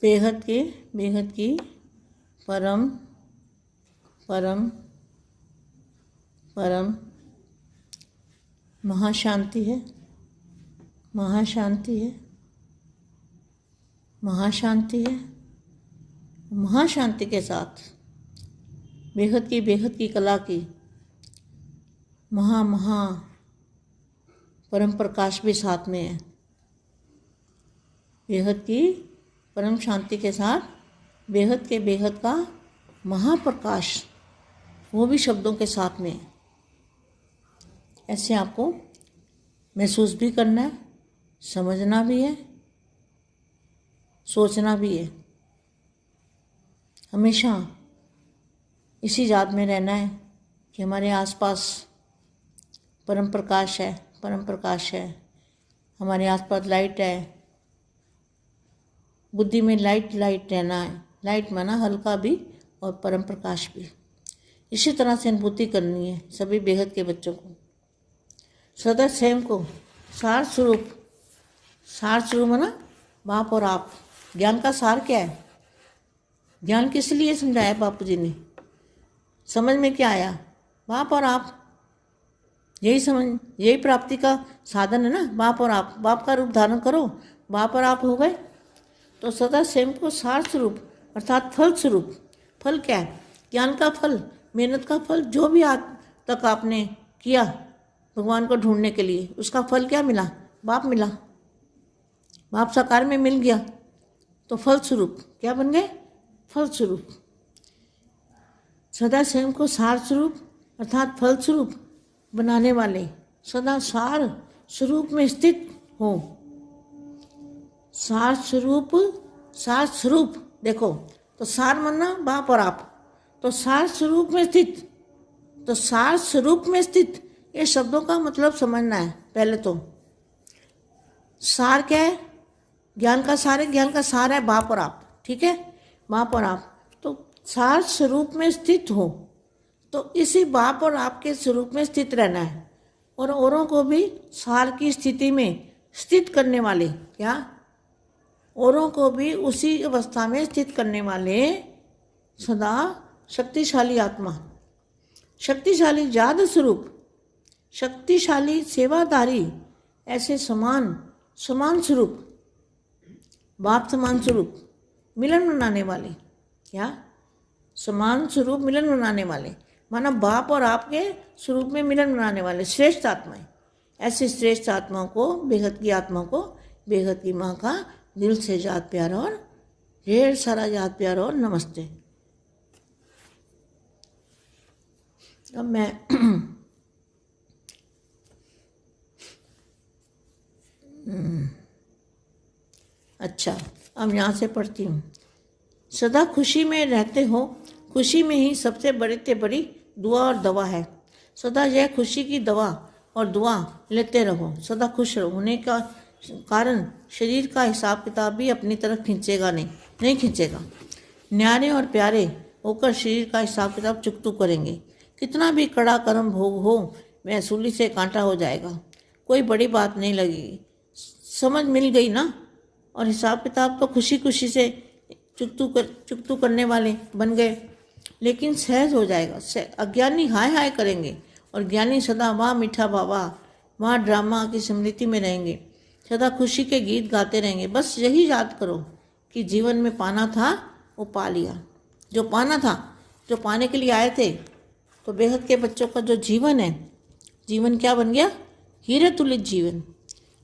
बेहद की परम परम परम महाशांति है, महाशांति है, महाशांति है। महाशांति के साथ बेहद की कला की महा परम प्रकाश भी साथ में है। बेहद की परम शांति के साथ बेहद का महाप्रकाश, वो भी शब्दों के साथ में है। ऐसे आपको महसूस भी करना है, समझना भी है, सोचना भी है। हमेशा इसी याद में रहना है कि हमारे आसपास परम प्रकाश है, परम प्रकाश है। हमारे आसपास लाइट है। बुद्धि में लाइट रहना है। लाइट माना हल्का भी और परम प्रकाश भी। इसी तरह से अनुभूति करनी है सभी बेहद के बच्चों को। सदा स्वयं को सार स्वरूप माना बाप और आप। ज्ञान का सार क्या है? ज्ञान किस लिए समझाया बापू जी ने? समझ में क्या आया? बाप और आप, यही प्राप्ति का साधन है ना। बाप और आप, बाप का रूप धारण करो, बाप और आप हो गए। तो सदा स्वयं को सार स्वरूप अर्थात फल स्वरूप। फल क्या है? ज्ञान का फल, मेहनत का फल। जो भी आज तक आपने किया भगवान को ढूंढने के लिए, उसका फल क्या मिला? बाप मिला। बाप साकार में मिल गया तो फल स्वरूप क्या बन गए? फल स्वरूप। सदा स्वयं को सार स्वरूप अर्थात फल स्वरूप बनाने वाले, सदा सार स्वरूप में स्थित हो। सार स्वरूप देखो, तो सार माना बाप और आप। तो सार स्वरूप में स्थित, तो सार स्वरूप में स्थित, ये शब्दों का मतलब समझना है पहले तो। सार क्या है? ज्ञान का सार है। ज्ञान का सार है बाप और आप, ठीक है? बाप और आप। तो सार स्वरूप में स्थित हो, तो इसी बाप और आप के स्वरूप में स्थित रहना है। और औरों को भी सार की स्थिति में स्थित करने वाले, क्या? औरों को भी उसी अवस्था में स्थित करने वाले सदा शक्तिशाली आत्मा, शक्तिशाली जाद स्वरूप, शक्तिशाली सेवाधारी, ऐसे समान स्वरूप, बाप समान स्वरूप मिलन बनाने वाले। क्या? समान स्वरूप मिलन बनाने वाले, माना बाप और आपके स्वरूप में मिलन बनाने वाले श्रेष्ठ आत्माएं। ऐसी श्रेष्ठ आत्माओं को, बेहद की आत्मा को, बेहद की माँ का दिल से याद प्यार और ढेर सारा याद प्यार और नमस्ते। अब मैं अच्छा, अब यहाँ से पढ़ती हूँ। सदा खुशी में रहते हो, खुशी में ही सबसे बड़ी से बड़ी दुआ और दवा है। सदा यह खुशी की दवा और दुआ लेते रहो। सदा खुश होने का कारण शरीर का हिसाब किताब भी अपनी तरफ खींचेगा नहीं खींचेगा। न्यारे और प्यारे होकर शरीर का हिसाब किताब चुकतू करेंगे। कितना भी कड़ा कर्म भोग हो, वह सूली से कांटा हो जाएगा। कोई बड़ी बात नहीं लगेगी। समझ मिल गई ना? और हिसाब किताब तो खुशी से चुकतू करने वाले बन गए, लेकिन सहज हो जाएगा। अज्ञानी हाय करेंगे और ज्ञानी सदा वाह मीठा बाबा, वाह ड्रामा की स्मृति में रहेंगे। सदा खुशी के गीत गाते रहेंगे। बस यही याद करो कि जीवन में पाना था वो पा लिया। जो पाना था, जो पाने के लिए आए थे। तो बेहद के बच्चों का जो जीवन है, जीवन क्या बन गया? हीरे तुलित जीवन।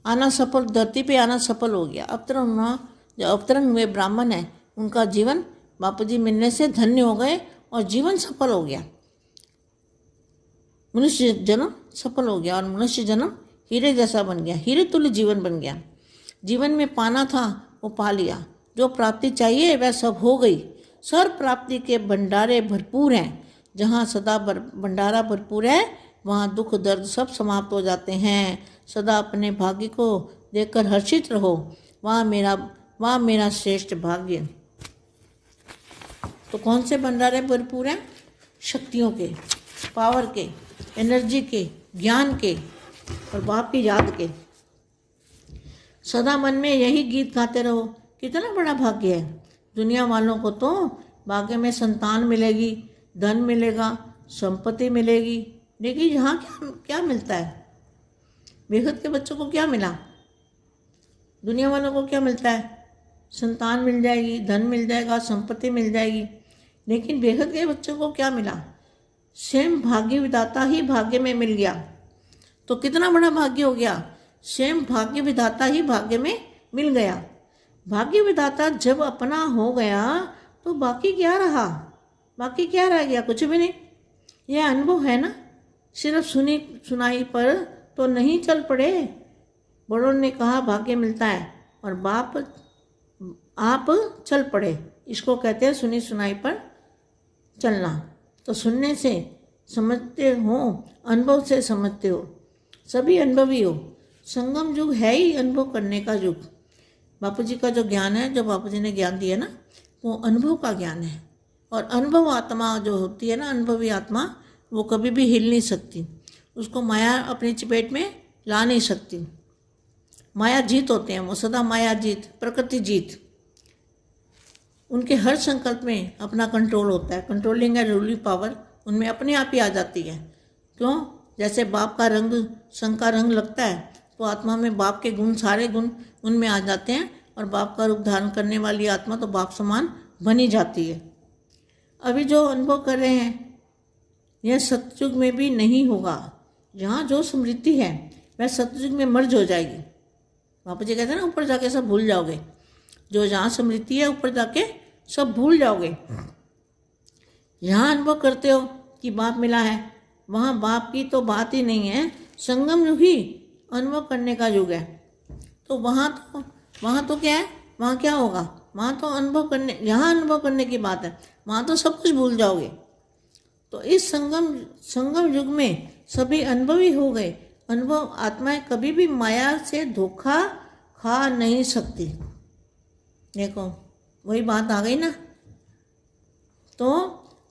आना सफल, धरती पे आना सफल हो गया। जो अवतरण हुए ब्राह्मण है, उनका जीवन बापू जी मिलने से धन्य हो गए और जीवन सफल हो गया। मनुष्य जन्म सफल हो गया और मनुष्य जन्म हीरे जैसा बन गया, हीरे तुल्य जीवन बन गया। जीवन में पाना था वो पा लिया। जो प्राप्ति चाहिए वह सब हो गई। सर्व प्राप्ति के भंडारे भरपूर हैं। जहाँ सदा भंडारा भरपूर है, वहाँ दुख दर्द सब समाप्त हो जाते हैं। सदा अपने भाग्य को देखकर हर्षित रहो। वहाँ मेरा श्रेष्ठ भाग्य। तो कौन से भंडारे भरपूर हैं? शक्तियों के, पावर के, एनर्जी के, ज्ञान के और बाप की याद के। सदा मन में यही गीत गाते रहो। कितना बड़ा भाग्य है। दुनिया वालों को तो भाग्य में संतान मिलेगी, धन मिलेगा, संपत्ति मिलेगी, लेकिन यहाँ क्या क्या मिलता है? बेहद के बच्चों को क्या मिला? दुनिया वालों को क्या मिलता है? संतान मिल जाएगी, धन मिल जाएगा, संपत्ति मिल जाएगी, लेकिन बेहद के बच्चों को क्या मिला? स्वयं भाग्य विधाता ही भाग्य में मिल गया। तो कितना बड़ा भाग्य हो गया? स्वयं भाग्य विधाता ही भाग्य में मिल गया। भाग्य विधाता जब अपना हो गया तो बाकी क्या रहा? बाकी क्या रह गया? कुछ भी नहीं। यह अनुभव है ना, सिर्फ सुनी सुनाई पर तो नहीं चल पड़े। बड़ों ने कहा भाग्य मिलता है और आप चल पड़े। इसको कहते हैं सुनी सुनाई पर चलना। तो सुनने से समझते हो, अनुभव से समझते हो, सभी अनुभवी हो। संगम युग है ही अनुभव करने का युग। बापू जी का जो ज्ञान है, जो बापू जी ने ज्ञान दिया ना, वो अनुभव का ज्ञान है। और अनुभव आत्मा जो होती है ना, अनुभवी आत्मा, वो कभी भी हिल नहीं सकती। उसको माया अपनी चपेट में ला नहीं सकती। माया जीत होते हैं वो, सदा माया जीत, प्रकृति जीत। उनके हर संकल्प में अपना कंट्रोल होता है। कंट्रोलिंग एंड रूलिंग पावर उनमें अपने आप ही आ जाती है। क्यों? जैसे बाप का रंग, संग का रंग लगता है, तो आत्मा में बाप के गुण, सारे गुण उनमें आ जाते हैं, और बाप का रूप धारण करने वाली आत्मा तो बाप समान बनी जाती है। अभी जो अनुभव कर रहे हैं, यह सतयुग में भी नहीं होगा। जहाँ जो स्मृति है वह सतयुग में मर्ज हो जाएगी। बापू जी कहते हैं ना, ऊपर जाके सब भूल जाओगे। जो जहाँ स्मृति है, ऊपर जाके सब भूल जाओगे। यहाँ अनुभव करते हो कि बाप मिला है, वहाँ बाप की तो बात ही नहीं है। संगम युग ही अनुभव करने का युग है। तो वहाँ तो क्या है? वहाँ क्या होगा? वहाँ तो अनुभव करने, यहाँ अनुभव करने की बात है, वहाँ तो सब कुछ भूल जाओगे। तो इस संगम युग में सभी अनुभवी हो गए। अनुभव आत्माएं कभी भी माया से धोखा खा नहीं सकती। देखो वही बात आ गई ना। तो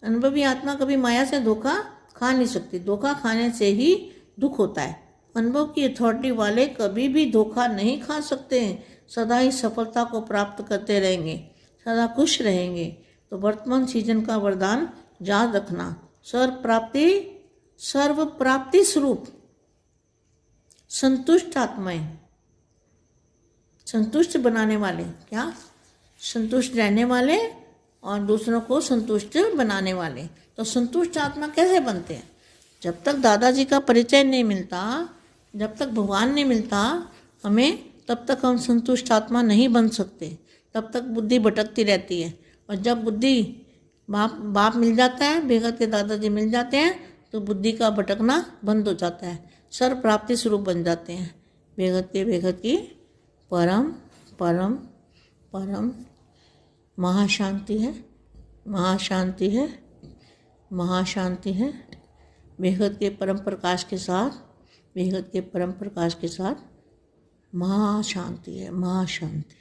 अनुभवी आत्मा कभी माया से धोखा खा नहीं सकती। धोखा खाने से ही दुख होता है। अनुभव की अथॉरिटी वाले कभी भी धोखा नहीं खा सकते हैं। सदा ही सफलता को प्राप्त करते रहेंगे, सदा खुश रहेंगे। तो वर्तमान सीजन का वरदान याद रखना, सर्व प्राप्ति स्वरूप संतुष्ट आत्माएं, संतुष्ट बनाने वाले, क्या? संतुष्ट रहने वाले और दूसरों को संतुष्ट बनाने वाले। तो संतुष्ट आत्मा कैसे बनते हैं? जब तक दादाजी का परिचय नहीं मिलता, जब तक भगवान नहीं मिलता हमें, तब तक हम संतुष्ट आत्मा नहीं बन सकते। तब तक बुद्धि भटकती रहती है। और जब बुद्धि बाप मिल जाता है, बेगत के दादाजी मिल जाते हैं, तो बुद्धि का भटकना बंद हो जाता है। सर्व प्राप्ति स्वरूप बन जाते हैं। बेगत की परम परम परम महाशांति है, महाशांति है, महाशांति है। बेहद के परम प्रकाश के साथ, बेहद के परम प्रकाश के साथ महाशांति है, महाशांति।